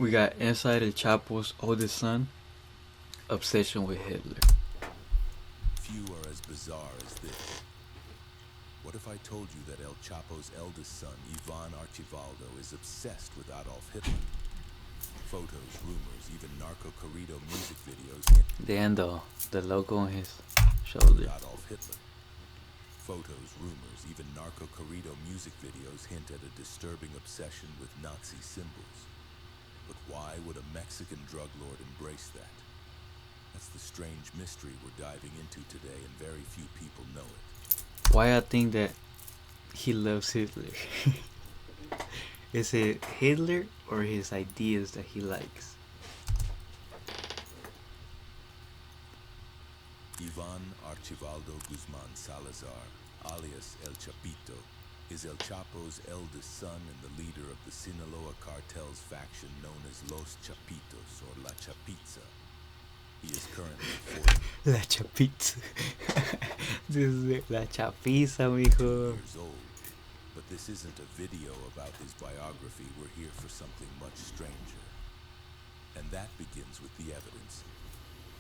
We got inside of Chapos' oldest son, obsession with Hitler. Few are as bizarre as this. What if I told you that El Chapo's eldest son, Ivan Archivaldo, is obsessed with Adolf Hitler? Photos, rumors, even narco-corrido music videos The end though, the logo on his shoulder. Adolf Hitler. Photos, rumors, even narco-corrido music videos hint at a disturbing obsession with Nazi symbols. But why would a Mexican drug lord embrace that? That's the strange mystery we're diving into today, and very few people know it. Why I think that he loves Hitler? Is it Hitler or his ideas that he likes? Ivan Archivaldo Guzman Salazar, alias El Chapito, is El Chapo's eldest son and the leader of the Sinaloa cartel's faction known as Los Chapitos, or La Chapitza. He is currently 40 La Chapitza. This is La Chapitza, mijo. years old. But this isn't a video about his biography. We're here for something much stranger. And that begins with the evidence.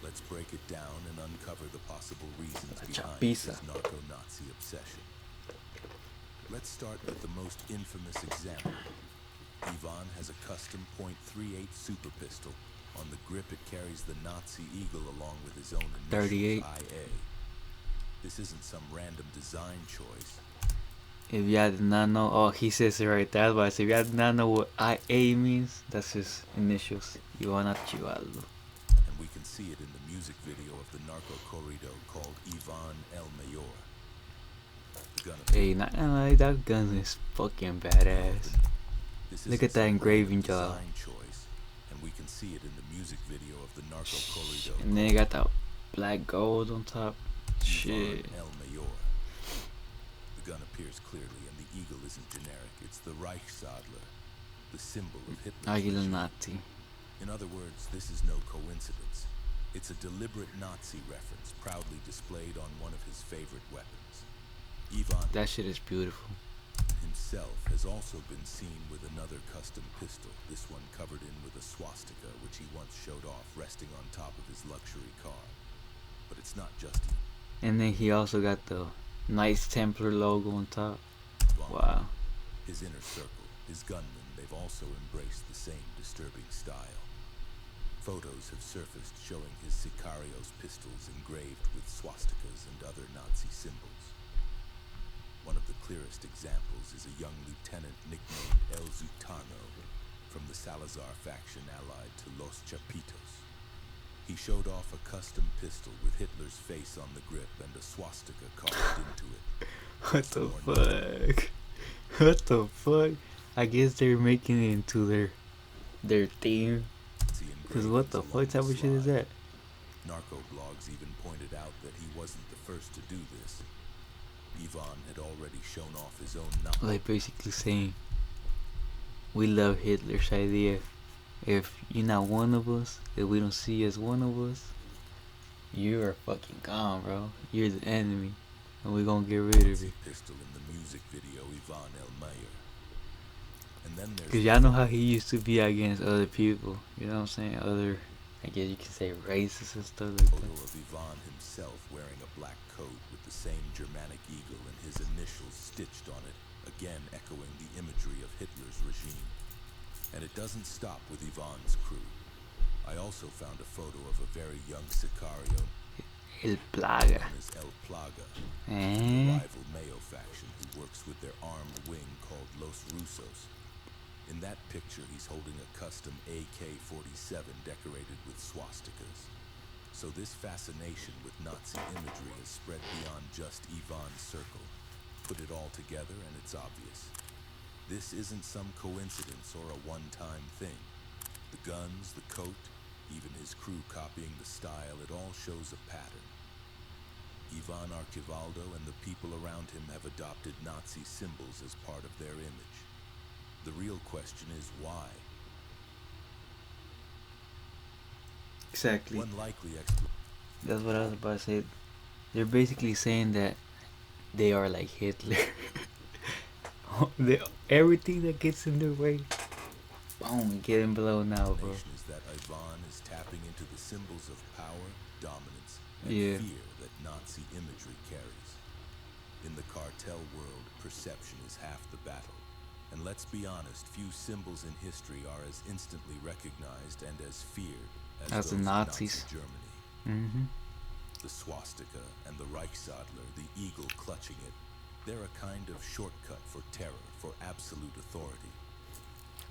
Let's break it down and uncover the possible reasons behind his narco-Nazi obsession. Let's start with the most infamous example. Ivan has a custom .38 super pistol. On the grip it carries the Nazi eagle along with his own initials, 38. IA. This isn't some random design choice. If y'all did not know, oh, he says it right there. But if y'all did not know what IA means, that's his initials. Ivan Archivaldo. And we can see it in the music video of the narco corrido called Ivan El Mayor. The gun Hey, not gonna lie, that gun is fucking badass. Look at that engraving job. Design choice, and we can see it in the music video of the narco corrido. And then you got that black gold on top. Shit. Ivan El Mayor. The gun appears clearly, and the eagle isn't generic. It's the Reichsadler, the symbol of Hitler's Águila regime. Nazi. In other words, this is no coincidence. It's a deliberate Nazi reference, proudly displayed on one of his favorite weapons. Ivan That shit is beautiful. himself has also been seen with another custom pistol, this one covered in with a swastika, which he once showed off resting on top of his luxury car. But it's not just And then he also got the Knights Templar logo on top. Ivan. Wow. His inner circle, his gunmen, they've also embraced the same disturbing style. Photos have surfaced showing his Sicarios pistols engraved with swastikas and other Nazi symbols. One of the clearest examples is a young lieutenant nicknamed El Zutano from the Salazar faction allied to Los Chapitos. He showed off a custom pistol with Hitler's face on the grip and a swastika carved into it. What the fuck? What the fuck? I guess they're making it into their theme. Cause what the fuck type of shit is that? Narco blogs even pointed out that he wasn't the first to do this. Ivan had already shown off his own knowledge. Like basically saying, we love Hitler's idea. If you're not one of us, if we don't see you as one of us, you are fucking gone, bro. You're the enemy, and we're gonna get rid of you. Pistol in the music video, Ivan El Mayor. And then there's Cause y'all know how he used to be against other people. You know what I'm saying? Other, I guess you could say races and stuff like photo that. of Ivan himself wearing a black coat with the same Germanic eagle and his initials stitched on it, again echoing the imagery of Hitler's regime. And it doesn't stop with Ivan's crew. I also found a photo of a very young Sicario El Plaga. known as El Plaga, the Eh? rival Mayo faction who works with their armed wing called Los Rusos. In that picture, he's holding a custom AK-47 decorated with swastikas. So this fascination with Nazi imagery has spread beyond just Ivan's circle. Put it all together and it's obvious. This isn't some coincidence or a one-time thing. The guns, the coat, even his crew copying the style, it all shows a pattern. Ivan Archivaldo and the people around him have adopted Nazi symbols as part of their image. The real question is why? Exactly. One likely explanation. That's what I was about to say. They're basically saying that they are like Hitler. Everything that gets in their way, Boom, getting below now, bro. Explanation is that Ivan is tapping into the symbols of power, dominance, and Yeah. fear that Nazi imagery carries. In the cartel world, perception is half the battle. And let's be honest, few symbols in history are as instantly recognized and as feared as As the those Nazis. of Nazi Germany. Mm-hmm. The swastika and the Reichsadler, the eagle clutching it, they're a kind of shortcut for terror, for absolute authority.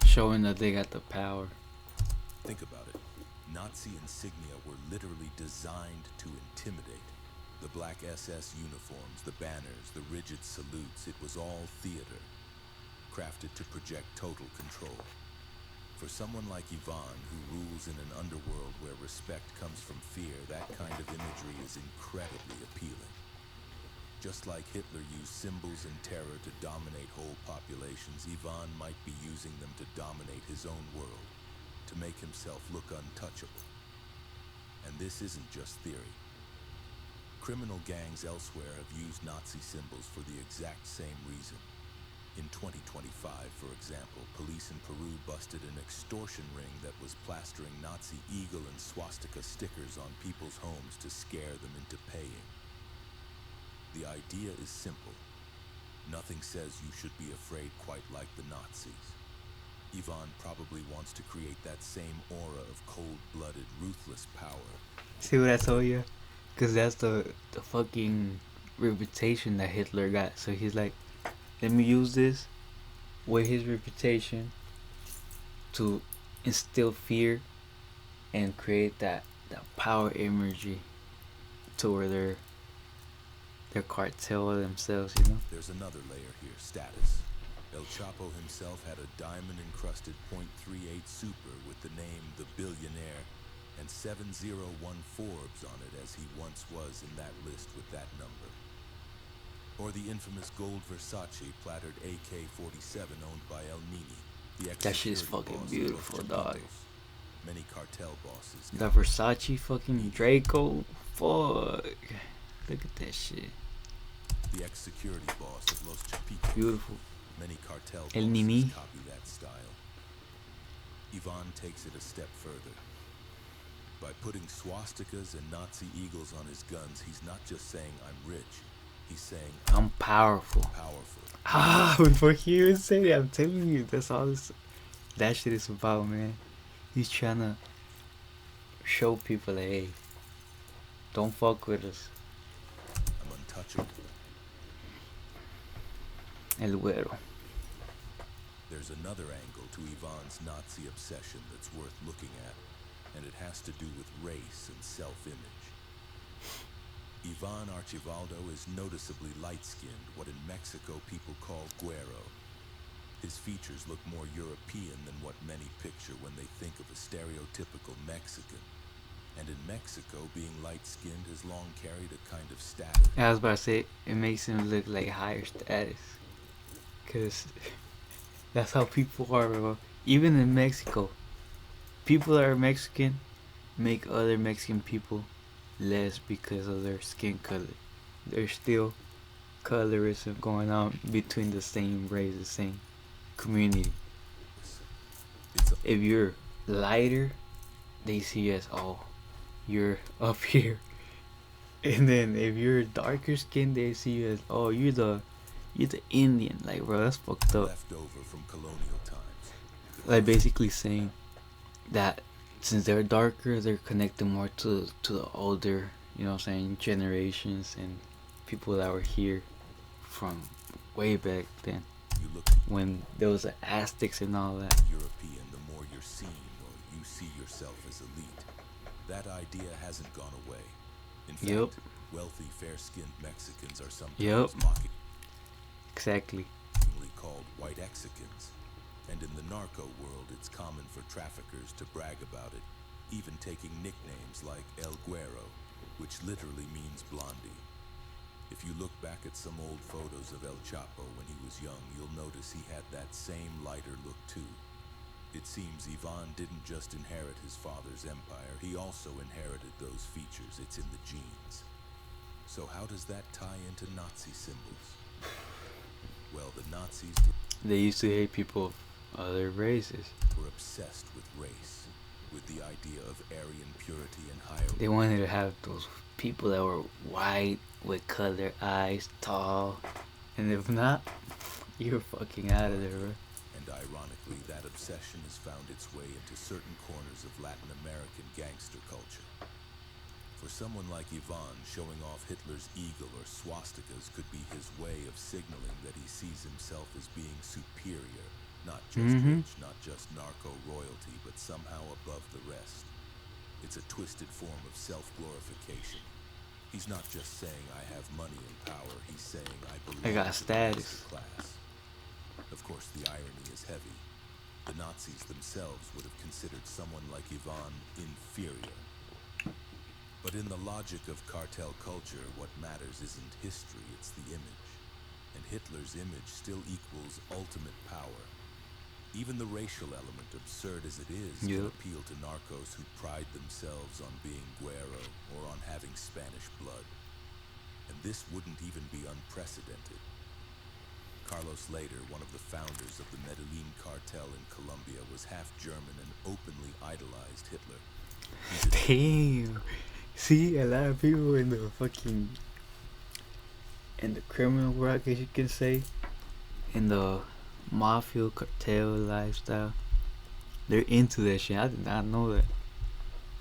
Showing that they got the power. Think about it. Nazi insignia were literally designed to intimidate. The black SS uniforms, the banners, the rigid salutes, it was all theater, crafted to project total control. For someone like Ivan, who rules in an underworld where respect comes from fear, that kind of imagery is incredibly appealing. Just like Hitler used symbols and terror to dominate whole populations, Ivan might be using them to dominate his own world, to make himself look untouchable. And this isn't just theory. Criminal gangs elsewhere have used Nazi symbols for the exact same reason. In 2025, for example, police in Peru busted an extortion ring that was plastering Nazi eagle and swastika stickers on people's homes to scare them into paying. The idea is simple. Nothing says you should be afraid quite like the Nazis. Ivan probably wants to create that same aura of cold-blooded, ruthless power. See what I told you? Because that's the fucking reputation that Hitler got. So he's like, let me use this with his reputation to instill fear and create that power imagery to where their cartel themselves, you know? There's another layer here, status. El Chapo himself had a diamond-encrusted .38 Super with the name The Billionaire and 701 Forbes on it, as he once was in that list with that number. Or the infamous gold Versace platered AK-47 owned by El Nini. That shit's fucking beautiful, dog. Many cartel bosses. The Versace fucking Draco. Fuck. Look at that shit. The ex-security boss of Los Chapos. Beautiful. Many cartel El bosses Nini. copy that style. Ivan takes it a step further. By putting swastikas and Nazi eagles on his guns, he's not just saying I'm rich. He's saying I'm powerful. Before he even said it, I'm telling you, that's all that shit is about, man. He's trying to show people that, hey, don't fuck with us. I'm untouchable. El güero. There's another angle to Ivan's Nazi obsession that's worth looking at, and it has to do with race and self-image. Ivan Archivaldo is noticeably light-skinned, what in Mexico people call güero. His features look more European than what many picture when they think of a stereotypical Mexican. And in Mexico, being light-skinned has long carried a kind of status. I was about to say, it makes him look like higher status. Because that's how people are, bro. Even in Mexico, people that are Mexican make other Mexican people less because of their skin color. There's still colorism going on between the same race, the same community. If you're lighter, they see you as, oh, you're up here. And then if you're darker skinned, they see you as, oh, you're the Indian. Like, bro, that's fucked up. Left over from colonial times. Like, basically saying that since they're darker, they're connected more to the older, you know what I'm saying, generations and people that were here from way back then, when there was the Aztecs and all that. European, the more you're seen, or you see yourself as elite. That idea hasn't gone away. In fact, wealthy, fair-skinned Mexicans are sometimes mockingly Exactly. called white Exicans. And in the narco world, it's common for traffickers to brag about it, even taking nicknames like El Güero, which literally means blondie. If you look back at some old photos of El Chapo when he was young, you'll notice he had that same lighter look too. It seems Ivan didn't just inherit his father's empire, he also inherited those features. It's in the genes. So how does that tie into Nazi symbols? Well, the Nazis... They used to hate people other races. were obsessed with race, with the idea of Aryan purity and hierarchy. They wanted to have those people that were white with colored eyes, tall, and if not, you're fucking out of there, bro. And ironically, that obsession has found its way into certain corners of Latin American gangster culture. For someone like Ivan, showing off Hitler's eagle or swastikas could be his way of signaling that he sees himself as being superior, not just rich, not just narco royalty, but somehow above the rest. It's a twisted form of self-glorification. He's not just saying, I have money and power, he's saying, I belong I got to the status. master class. Of course, the irony is heavy. The Nazis themselves would have considered someone like Ivan inferior. But in the logic of cartel culture, what matters isn't history, it's the image. And Hitler's image still equals ultimate power. Even the racial element, absurd as it is, can appeal to narcos who pride themselves on being güero or on having Spanish blood. And this wouldn't even be unprecedented. Carlos Later, one of the founders of the Medellin cartel in Colombia, was half German and openly idolized Hitler. Damn. See, a lot of people in the criminal world, I guess you can say, in the mafia cartel lifestyle, they're into that shit. I did not know that.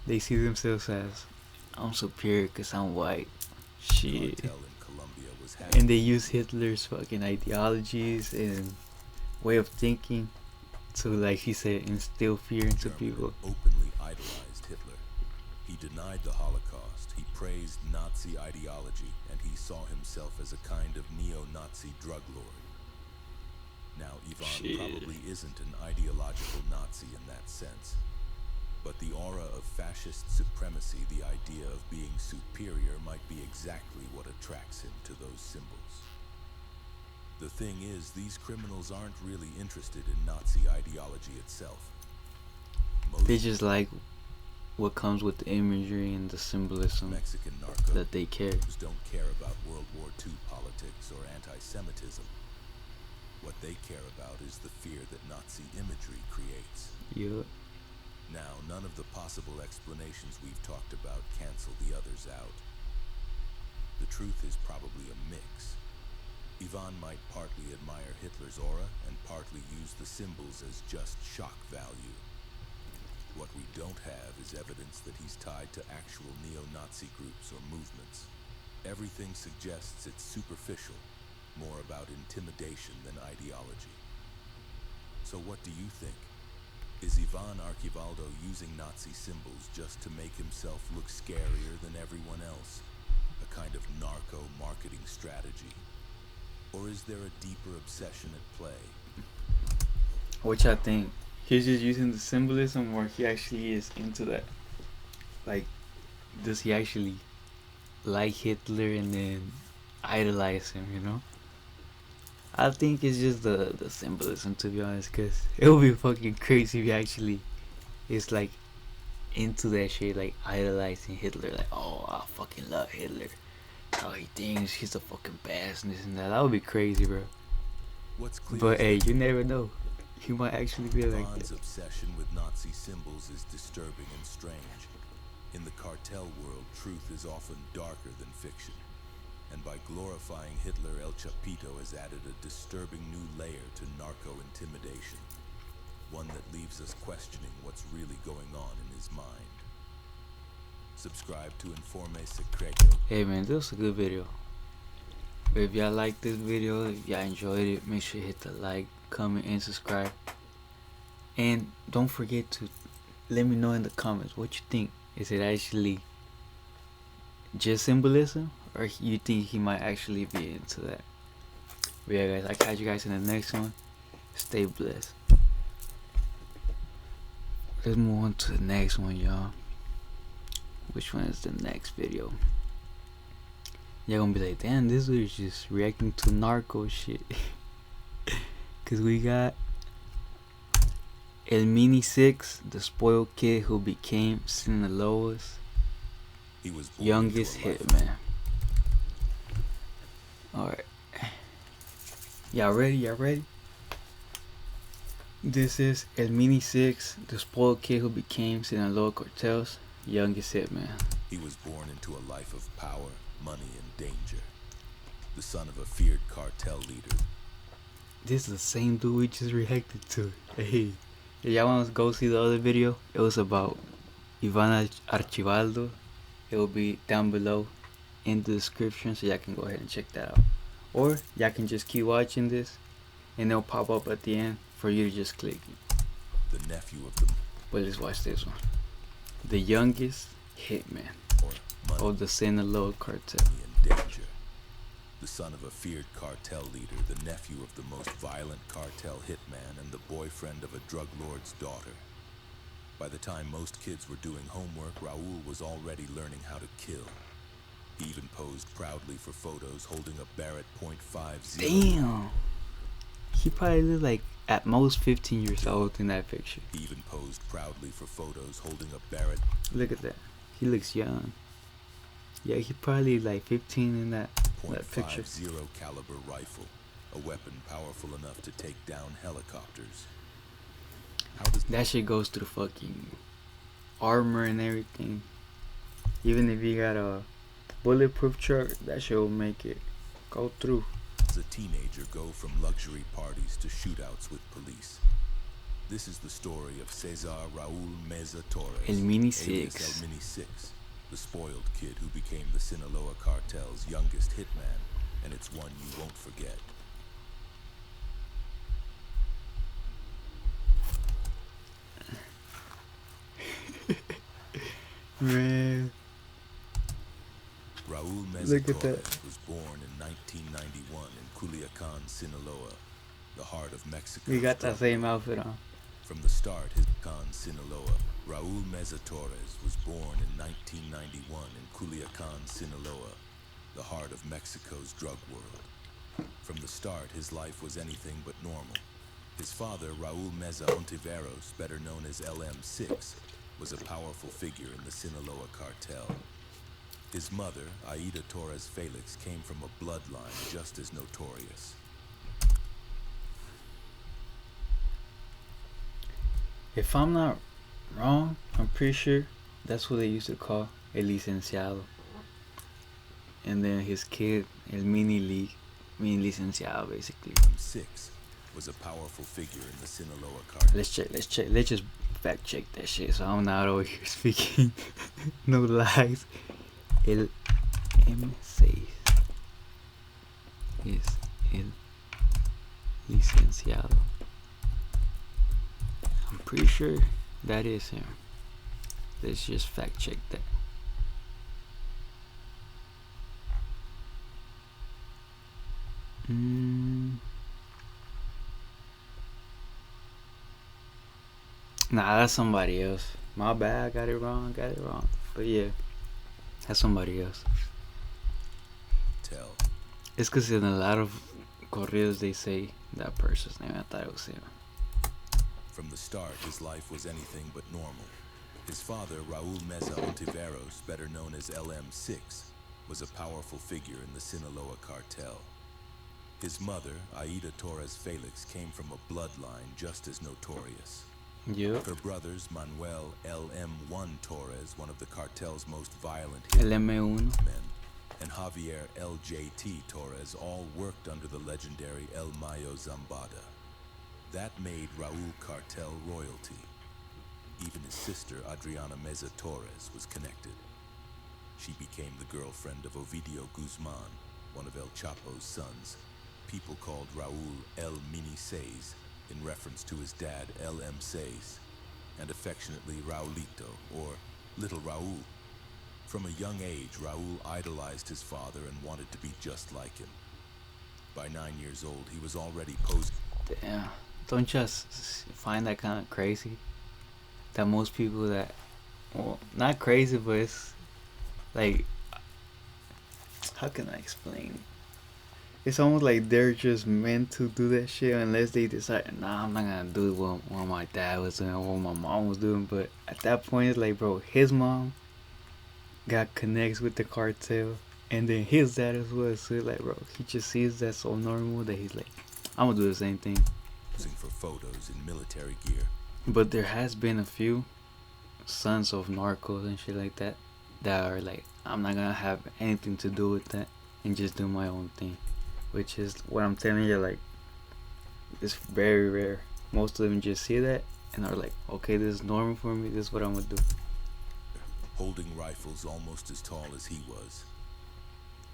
They see themselves as, I'm superior because I'm white. Shit. And they use Hitler's fucking ideologies and way of thinking to, like he said, instill fear into people. Openly idolized Hitler. He denied the Holocaust, he praised Nazi ideology, and he saw himself as a kind of neo-Nazi drug lord. Now, Ivan probably isn't an ideological Nazi in that sense, but the aura of fascist supremacy, the idea of being superior, might be exactly what attracts him to those symbols. The thing is, these criminals aren't really interested in Nazi ideology itself. They just like what comes with the imagery and the symbolism Mexican narcos that they care. Don't care about World War II politics or anti-Semitism. What they care about is the fear that Nazi imagery creates. Yup. Now, none of the possible explanations we've talked about cancel the others out. The truth is probably a mix. Ivan might partly admire Hitler's aura and partly use the symbols as just shock value. What we don't have is evidence that he's tied to actual neo-Nazi groups or movements. Everything suggests it's superficial, more about intimidation than ideology. So what do you think? Is Ivan Archivaldo using Nazi symbols just to make himself look scarier than everyone else? A kind of narco-marketing strategy? Or is there a deeper obsession at play? What y'all think? He's just using the symbolism, or he actually is into that? Like, does he actually like Hitler and then idolize him, you know? I think it's just the symbolism, to be honest, because it would be fucking crazy if he actually is like into that shit, like idolizing Hitler, like, oh, I fucking love Hitler, oh, he thinks he's a fucking badass and this and that. That would be crazy, bro. But hey, you never know, he might actually be like that. Ivan's obsession with Nazi symbols is disturbing and strange. In the cartel world, truth is often darker than fiction. And by glorifying Hitler, El Chapito has added a disturbing new layer to narco-intimidation. One that leaves us questioning what's really going on in his mind. Subscribe to Informe Secreto. Hey man, this was a good video. But if y'all like this video, if y'all enjoyed it, make sure you hit the like, comment, and subscribe. And don't forget to let me know in the comments what you think. Is it actually just symbolism, or you think he might actually be into that? But yeah guys, I'll catch you guys in the next one. Stay blessed. Let's move on to the next one, y'all. Which one is the next video? Y'all gonna be like, damn, this was just reacting to narco shit. Cause we got El Mini 6, the spoiled kid who became Sinaloa's youngest hitman. Alright. Y'all ready? Y'all ready? This is El Mini Six, the spoiled kid who became Sinaloa Cartel's youngest hitman. He was born into a life of power, money, and danger. The son of a feared cartel leader. This is the same dude we just reacted to. Hey, if y'all want to go see the other video, it was about Ivan Archibaldo. It will be down below in the description, so y'all can go ahead and check that out. Or y'all can just keep watching this, and it'll pop up at the end for you to just click it. The nephew of the... But let's watch this one. The youngest hitman of the Sinaloa Cartel. And danger. The son of a feared cartel leader, the nephew of the most violent cartel hitman, and the boyfriend of a drug lord's daughter. By the time most kids were doing homework, Raul was already learning how to kill. He even posed proudly for photos holding a Barrett .50. Damn! He probably looked like at most 15 years old in that picture. He even posed proudly for photos holding a Barrett. Look at that. He looks young. Yeah, he probably like 15 in that picture. .50 caliber rifle, a weapon powerful enough to take down helicopters. How does that shit goes through fucking armor and everything? Even if you got a bulletproof truck, that shit will make it go through. As a teenager go from luxury parties to shootouts with police? This is the story of Cesar Raul Meza Torres, El Mini alias Six. El Mini Six, the spoiled kid who became the Sinaloa cartel's youngest hitman, and it's one you won't forget. Man, Raul look Meza at Torres that. was born in 1991 in Culiacan, Sinaloa, the heart of Mexico. We got that same outfit on. From the start, his Sinaloa, Raul Meza Torres was born in 1991 in Culiacan, Sinaloa, the heart of Mexico's drug world. From the start, his life was anything but normal. His father, Raul Meza Ontiveros, better known as LM6, was a powerful figure in the Sinaloa cartel. His mother, Aida Torres Felix, came from a bloodline just as notorious. If I'm not wrong, I'm pretty sure that's what they used to call El Licenciado. And then his kid, El Mini Licenciado, basically. Six was a powerful figure in the Sinaloa cartel. Let's check. Let's just fact check that shit so I'm not over here speaking no lies. El M6 is El Licenciado. I'm pretty sure that is him. Let's just fact check that. Nah, that's somebody else. My bad, I got it wrong. But yeah, that's somebody else. Tell. It's because in a lot of corridos they say that person's name. I thought it was him. From the start, his life was anything but normal. His father, Raul Meza Ontiveros, better known as LM6, was a powerful figure in the Sinaloa cartel. His mother, Aida Torres Felix, came from a bloodline just as notorious. Yep. Her brothers, Manuel LM1 Torres, one of the cartel's most violent LM1, and Javier LJT Torres all worked under the legendary El Mayo Zambada. That made Raul cartel royalty. Even his sister, Adriana Meza Torres, was connected. She became the girlfriend of Ovidio Guzman, one of El Chapo's sons. People called Raul El Mini Seis, in reference to his dad, LM6, and affectionately Raulito, or Little Raul. From a young age, Raul idolized his father and wanted to be just like him. By 9 years old, he was already posing. Damn, don't just find that kind of crazy? That most people that, well, not crazy, but it's like, how can I explain? It's almost like they're just meant to do that shit unless they decide, nah, I'm not gonna do what my dad was doing, what my mom was doing. But at that point, it's like, bro, his mom got connects with the cartel, and then his dad as well. So like, bro, he just sees that so normal that he's like, I'm gonna do the same thing. posing for photos in military gear. But there has been a few sons of narcos and shit like that are like, I'm not gonna have anything to do with that and just do my own thing, which is what I'm telling you. Like, it's very rare. Most of them just see that and are like, okay, this is normal for me. This is what I'm gonna do. Holding rifles almost as tall as he was.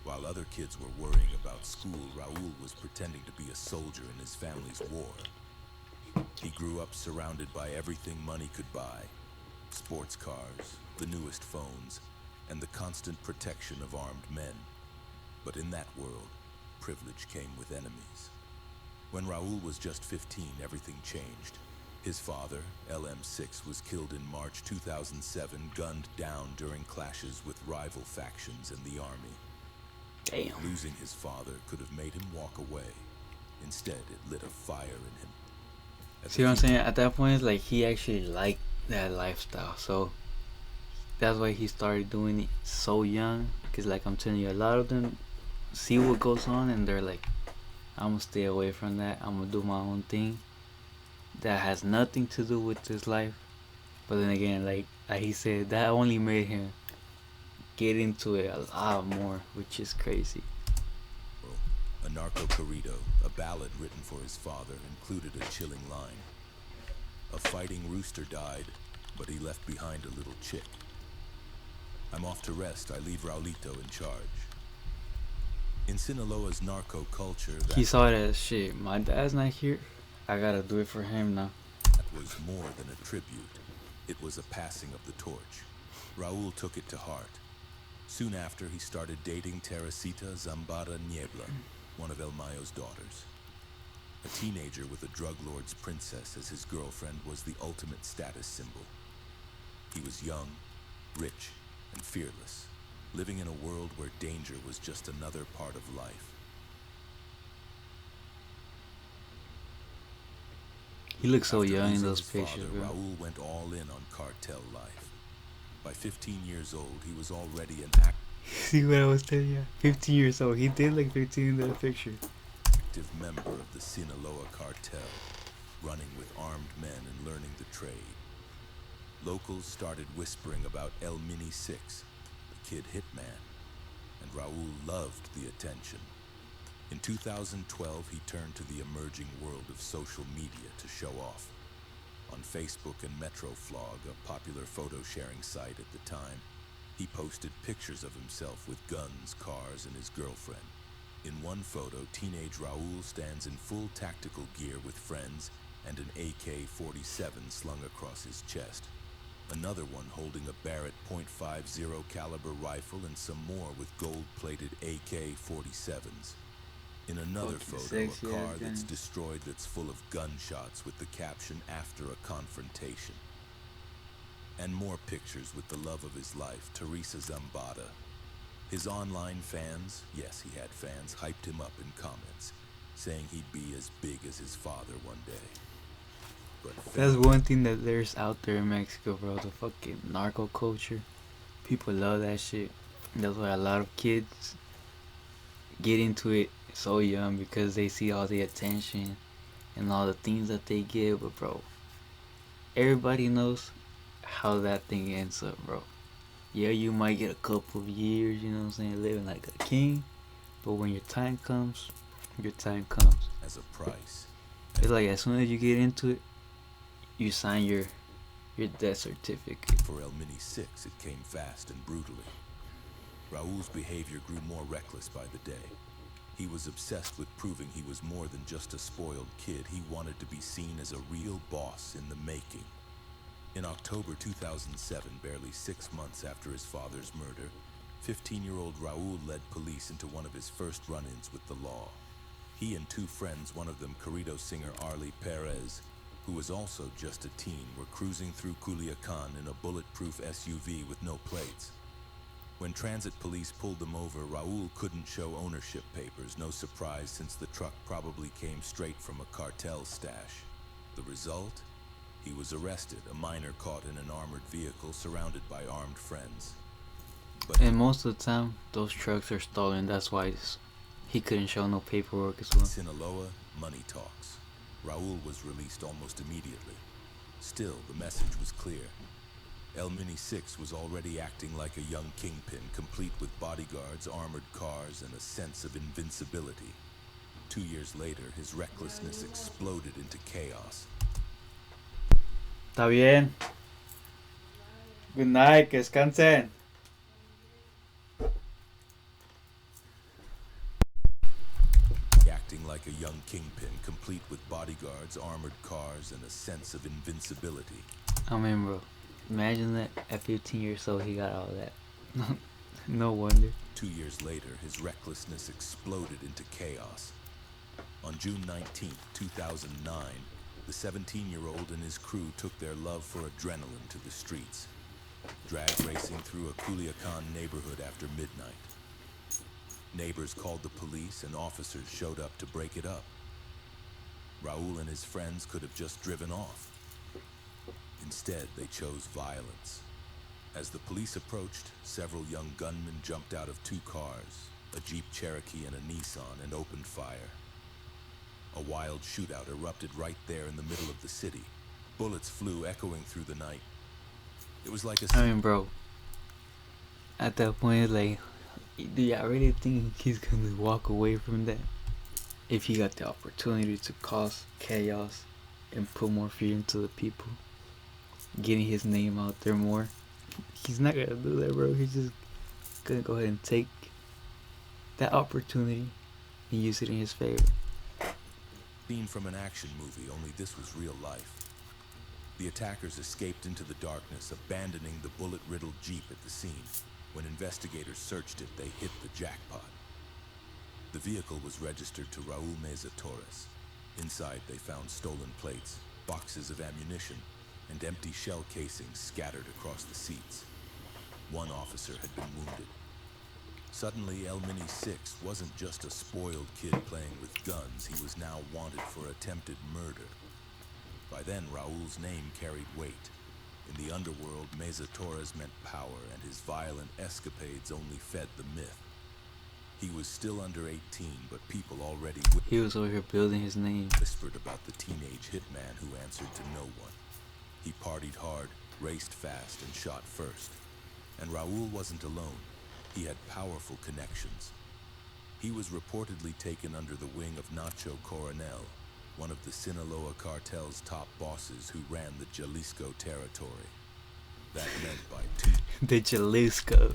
While other kids were worrying about school, Raul was pretending to be a soldier in his family's war. He grew up surrounded by everything money could buy: sports cars, the newest phones, and the constant protection of armed men. But in that world, privilege came with enemies. When Raul was just 15, everything changed. His father, LM6, was killed in March 2007, gunned down during clashes with rival factions in the army. Damn. Losing his father could have made him walk away. Instead, it lit a fire in him. See what I'm saying? At that point, it's like he actually liked that lifestyle. So that's why he started doing it so young. Because, like I'm telling you, a lot of them see what goes on and they're like, I'm going to stay away from that. I'm going to do my own thing. That has nothing to do with this life. But then again, like he said, that only made him get into it a lot more, which is crazy. A Narco Corrido, a ballad written for his father, included a chilling line. A fighting rooster died, but he left behind a little chick. I'm off to rest. I leave Raulito in charge. In Sinaloa's narco culture, he saw it as, shit, my dad's not here, I gotta do it for him now. That was more than a tribute. It was a passing of the torch. Raul took it to heart. Soon after, he started dating Teresita Zambada Niebla, one of El Mayo's daughters. A teenager with a drug lord's princess as his girlfriend was the ultimate status symbol. He was young, rich, and fearless, living in a world where danger was just another part of life. He looked so After young in losing those his pictures, father, bro. Raul went all in on cartel life. By 15 years old, he was already an See what I was telling you? 15 years old. He did like 15 in the picture. active member of the Sinaloa cartel, running with armed men and learning the trade. Locals started whispering about El Mini 6, the kid hitman, and Raul loved the attention. In 2012, he turned to the emerging world of social media to show off. On Facebook and Metroflog, a popular photo-sharing site at the time, he posted pictures of himself with guns, cars, and his girlfriend. In one photo, teenage Raul stands in full tactical gear with friends and an AK-47 slung across his chest. Another one holding a Barrett .50 caliber rifle and some more with gold-plated AK-47s. In another photo, a car that's destroyed that's full of gunshots with the caption, "After a confrontation." And more pictures with the love of his life, Teresa Zambada. His online fans, yes, he had fans, hyped him up in comments, saying he'd be as big as his father one day. But that's one thing that there's out there in Mexico, bro. The fucking narco culture. People love that shit. That's why a lot of kids get into it so young, because they see all the attention and all the things that they get. But bro, everybody knows how that thing ends up, bro. Yeah, you might get a couple of years, you know what I'm saying, living like a king, but when your time comes, your time comes. As a price. It's like as soon as you get into it, you sign your death certificate. For El Mini 6, it came fast and brutally. Raul's behavior grew more reckless by the day. He was obsessed with proving he was more than just a spoiled kid. He wanted to be seen as a real boss in the making. In October 2007, barely 6 months after his father's murder, 15-year-old Raul led police into one of his first run-ins with the law. He and two friends, one of them corrido singer Arlie Perez, who was also just a teen, were cruising through Culiacan in a bulletproof SUV with no plates. When transit police pulled them over, Raul couldn't show ownership papers, no surprise since the truck probably came straight from a cartel stash. The result? He was arrested, a minor caught in an armored vehicle surrounded by armed friends. But and most of the time, those trucks are stolen. That's why he couldn't show no paperwork as well. Sinaloa, money talks. Raul was released almost immediately. Still, the message was clear. El Mini 6 was already acting like a young kingpin, complete with bodyguards, armored cars, and a sense of invincibility. 2 years later, his recklessness exploded into chaos. Está bien. Good night, que descansen. Acting like a young kingpin, complete with bodyguards, armored cars, and a sense of invincibility. I mean, bro, imagine that at 15 years old he got all that. No wonder. 2 years later, his recklessness exploded into chaos. On June 19, 2009, the 17-year-old and his crew took their love for adrenaline to the streets, drag racing through a Culiacan neighborhood after midnight. Neighbors called the police and officers showed up to break it up. Raul and his friends could have just driven off. Instead, they chose violence. As the police approached, several young gunmen jumped out of two cars, a Jeep Cherokee and a Nissan, and opened fire. A wild shootout erupted right there in the middle of the city. Bullets flew echoing through the night. It was like a... I mean, bro, at that point, like, do y'all really think he's gonna walk away from that? If he got the opportunity to cause chaos and put more fear into the people, getting his name out there more, he's not gonna do that, bro. He's just gonna go ahead and take that opportunity and use it in his favor. Scene from an action movie, only this was real life. The attackers escaped into the darkness, abandoning the bullet-riddled Jeep at the scene. When investigators searched it, they hit the jackpot. The vehicle was registered to Raul Meza Torres. Inside, they found stolen plates, boxes of ammunition, and empty shell casings scattered across the seats. One officer had been wounded. Suddenly, El Mini 6 wasn't just a spoiled kid playing with guns. He was now wanted for attempted murder. By then, Raul's name carried weight. In the underworld, Meza Torres meant power, and his violent escapades only fed the myth. He was still under 18, but people already He was over here building his name. Whispered about the teenage hitman who answered to no one. He partied hard, raced fast, and shot first. And Raul wasn't alone. He had powerful connections. He was reportedly taken under the wing of Nacho Coronel, one of the Sinaloa cartel's top bosses who ran the Jalisco territory. That meant by The Jalisco.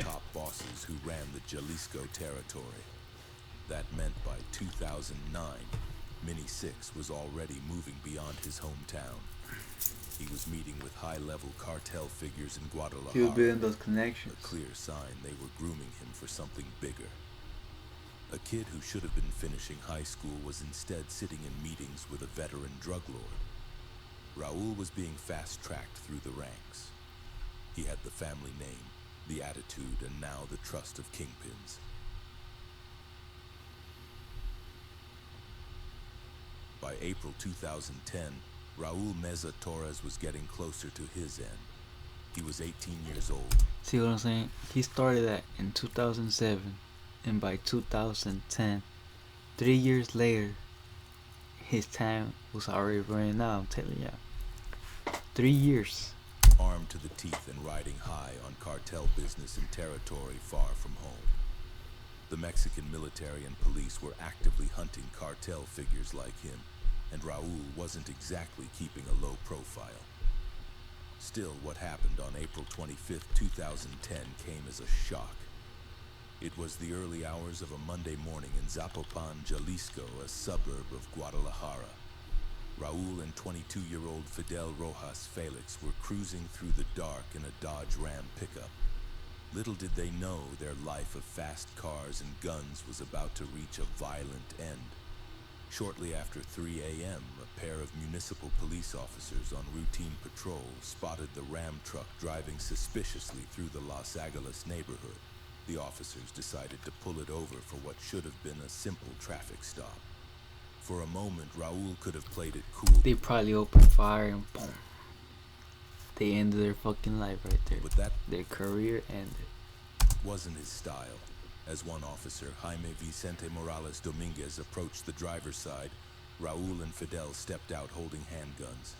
top bosses who ran the Jalisco territory. That meant by 2009, Mini 6 was already moving beyond his hometown. He was meeting with high-level cartel figures in Guadalajara. He was building those connections. A clear sign they were grooming him for something bigger. A kid who should have been finishing high school was instead sitting in meetings with a veteran drug lord. Raul was being fast-tracked through the ranks. He had the family name, the attitude, and now the trust of kingpins. By April 2010, Raul Meza Torres was getting closer to his end. He was 18 years old. See what I'm saying? He started that in 2007, and by 2010, 3 years later, his time was already running out. I'm telling ya. 3 years. Armed to the teeth and riding high on cartel business in territory far from home. The Mexican military and police were actively hunting cartel figures like him, and Raul wasn't exactly keeping a low profile. Still, what happened on April 25, 2010 came as a shock. It was the early hours of a Monday morning in Zapopan, Jalisco, a suburb of Guadalajara. Raul and 22-year-old Fidel Rojas Felix were cruising through the dark in a Dodge Ram pickup. Little did they know their life of fast cars and guns was about to reach a violent end. Shortly after 3 a.m., a pair of municipal police officers on routine patrol spotted the Ram truck driving suspiciously through the Los Angeles neighborhood. The officers decided to pull it over for what should have been a simple traffic stop. For a moment, Raul could have played it cool. They probably opened fire and boom. They ended their fucking life right there. But that their career ended. wasn't his style. As one officer, Jaime Vicente Morales Dominguez, approached the driver's side, Raul and Fidel stepped out holding handguns.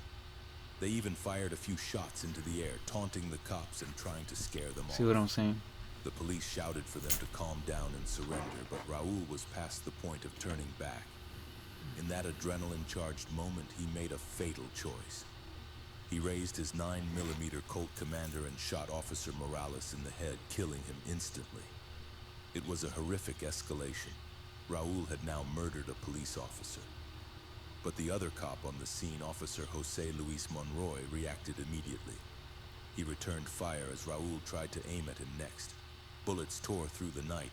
They even fired a few shots into the air, taunting the cops and trying to scare them off. See what I'm saying? The police shouted for them to calm down and surrender, but Raul was past the point of turning back. In that adrenaline-charged moment, he made a fatal choice. He raised his 9mm Colt Commander and shot Officer Morales in the head, killing him instantly. It was a horrific escalation. Raul had now murdered a police officer. But the other cop on the scene, Officer Jose Luis Monroy, reacted immediately. He returned fire as Raul tried to aim at him next. Bullets tore through the night.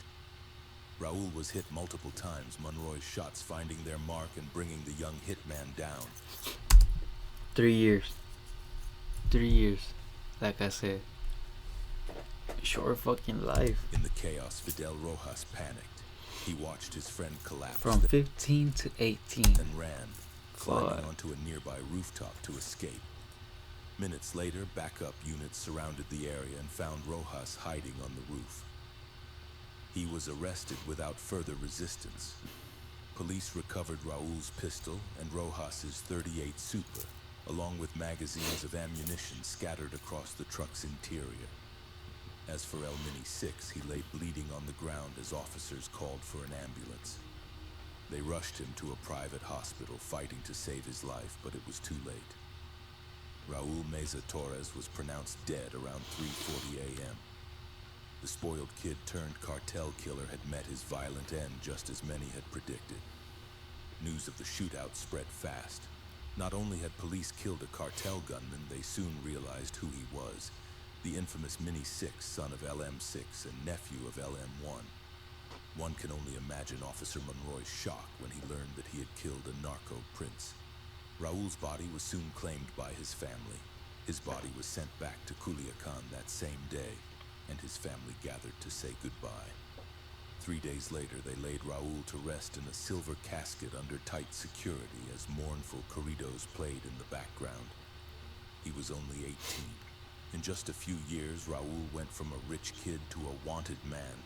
Raul was hit multiple times, Monroy's shots finding their mark and bringing the young hitman down. 3 years. 3 years. Like I said. Short fucking life. In the chaos, Fidel Rojas panicked. He watched his friend collapse. From 15 to 18. And ran, climbing onto a nearby rooftop to escape. Minutes later, backup units surrounded the area and found Rojas hiding on the roof. He was arrested without further resistance. Police recovered Raul's pistol and Rojas's .38 Super, along with magazines of ammunition scattered across the truck's interior. As for El Mini 6, he lay bleeding on the ground as officers called for an ambulance. They rushed him to a private hospital, fighting to save his life, but it was too late. Raul Meza Torres was pronounced dead around 3:40 a.m. The spoiled kid turned cartel killer had met his violent end just as many had predicted. News of the shootout spread fast. Not only had police killed a cartel gunman, they soon realized who he was. The infamous Mini 6, son of LM6 and nephew of LM1. One can only imagine Officer Monroy's shock when he learned that he had killed a narco prince. Raul's body was soon claimed by his family. His body was sent back to Culiacan that same day, and his family gathered to say goodbye. 3 days later, they laid Raul to rest in a silver casket under tight security as mournful corridos played in the background. He was only 18. In just a few years, Raul went from a rich kid to a wanted man,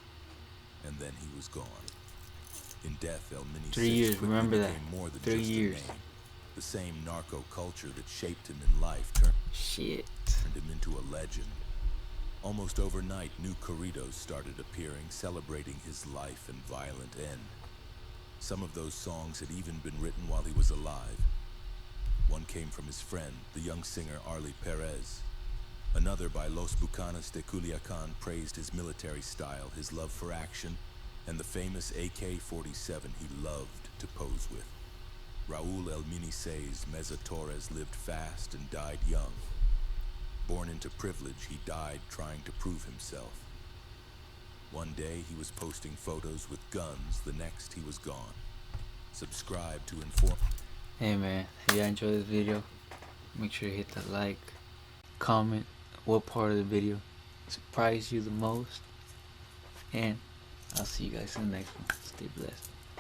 and then he was gone. In death, El Mini 3 years, remember that. became more than 3 just years. a name. The same narco culture that shaped him in life turned him into a legend. Almost overnight, new corridos started appearing, celebrating his life and violent end. Some of those songs had even been written while he was alive. One came from his friend, the young singer Arlie Perez. Another by Los Bucanas de Culiacan praised his military style, his love for action, and the famous AK-47 he loved to pose with. Raul El Mini 6 Meza Torres lived fast and died young. Born into privilege, he died trying to prove himself. One day he was posting photos with guns, the next he was gone. Subscribe to inform. Hey man, if y'all enjoyed this video, make sure to hit the like, comment what part of the video surprised you the most, and I'll see you guys in the next one. Stay blessed.